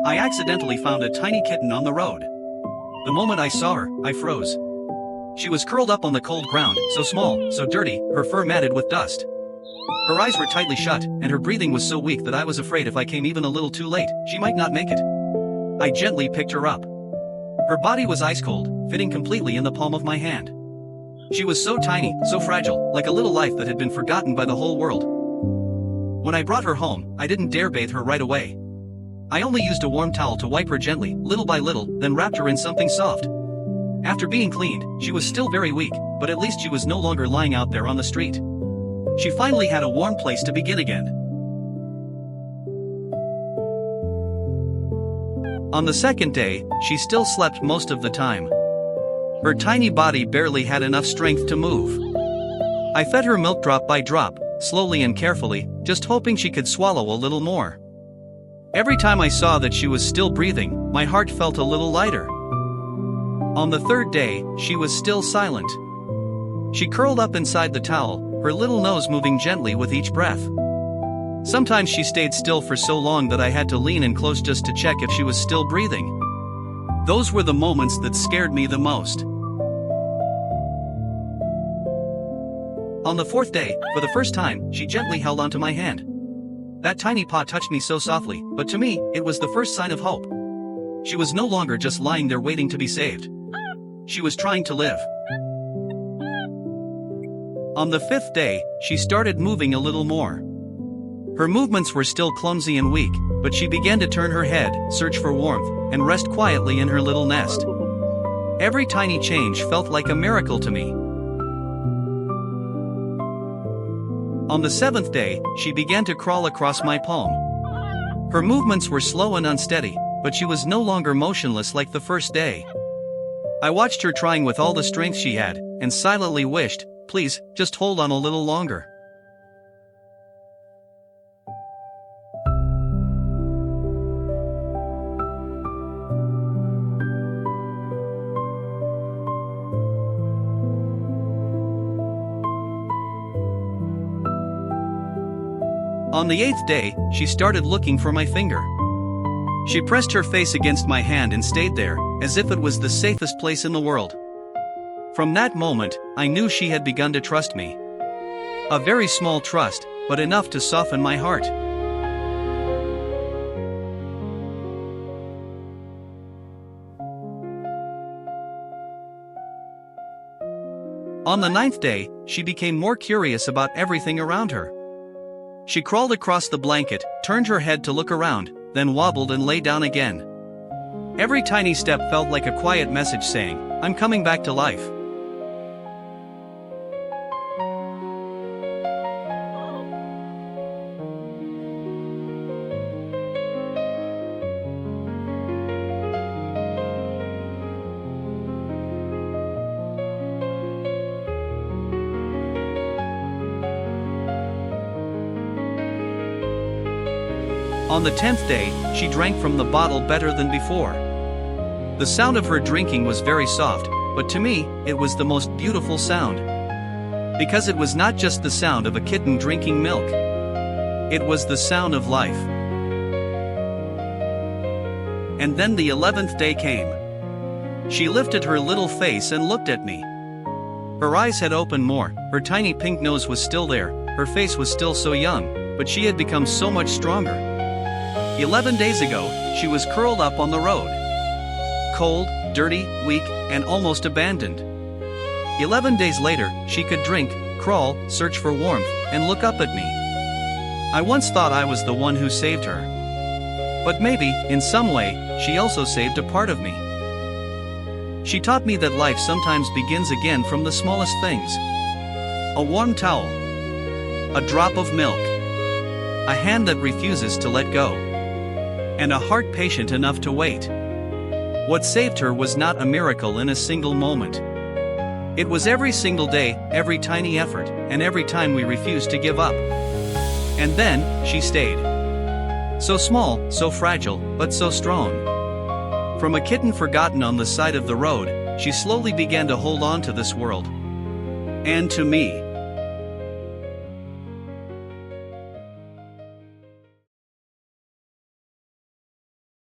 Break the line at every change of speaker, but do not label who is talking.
I accidentally found a tiny kitten on the road. The moment I saw her, I froze. She was curled up on the cold ground, so small, so dirty, her fur matted with dust. Her eyes were tightly shut, and her breathing was so weak that I was afraid if I came even a little too late, she might not make it. I gently picked her up. Her body was ice cold, fitting completely in the palm of my hand. She was so tiny, so fragile, like a little life that had been forgotten by the whole world. When I brought her home, I didn't dare bathe her right away. I only used a warm towel to wipe her gently, little by little, then wrapped her in something soft. After being cleaned, she was still very weak, but at least she was no longer lying out there on the street. She finally had a warm place to begin again. On the second day, she still slept most of the time. Her tiny body barely had enough strength to move. I fed her milk drop by drop, slowly and carefully, just hoping she could swallow a little more. Every time I saw that she was still breathing, my heart felt a little lighter. On the third day, she was still silent. She curled up inside the towel, her little nose moving gently with each breath. Sometimes she stayed still for so long that I had to lean in close just to check if she was still breathing. Those were the moments that scared me the most. On the fourth day, for the first time, she gently held onto my hand. That tiny paw touched me so softly, but to me, it was the first sign of hope. She was no longer just lying there waiting to be saved. She was trying to live. On the fifth day, she started moving a little more. Her movements were still clumsy and weak, but she began to turn her head, search for warmth, and rest quietly in her little nest. Every tiny change felt like a miracle to me. On the seventh day, she began to crawl across my palm. Her movements were slow and unsteady, but she was no longer motionless like the first day. I watched her trying with all the strength she had, and silently wished, please, just hold on a little longer. On the eighth day, she started looking for my finger. She pressed her face against my hand and stayed there, as if it was the safest place in the world. From that moment, I knew she had begun to trust me. A very small trust, but enough to soften my heart. On the ninth day, she became more curious about everything around her. She crawled across the blanket, turned her head to look around, then wobbled and lay down again. Every tiny step felt like a quiet message saying, I'm coming back to life. On the 10th day, she drank from the bottle better than before. The sound of her drinking was very soft, but to me, it was the most beautiful sound. Because it was not just the sound of a kitten drinking milk. It was the sound of life. And then the 11th day came. She lifted her little face and looked at me. Her eyes had opened more, her tiny pink nose was still there, her face was still so young, but she had become so much stronger. 11 days ago, she was curled up on the road. Cold, dirty, weak, and almost abandoned. 11 days later, she could drink, crawl, search for warmth, and look up at me. I once thought I was the one who saved her. But maybe, in some way, she also saved a part of me. She taught me that life sometimes begins again from the smallest things. A warm towel. A drop of milk. A hand that refuses to let go. And a heart patient enough to wait. What saved her was not a miracle in a single moment. It was every single day, every tiny effort, and every time we refused to give up. And then, she stayed. So small, so fragile, but so strong. From a kitten forgotten on the side of the road, she slowly began to hold on to this world. And to me.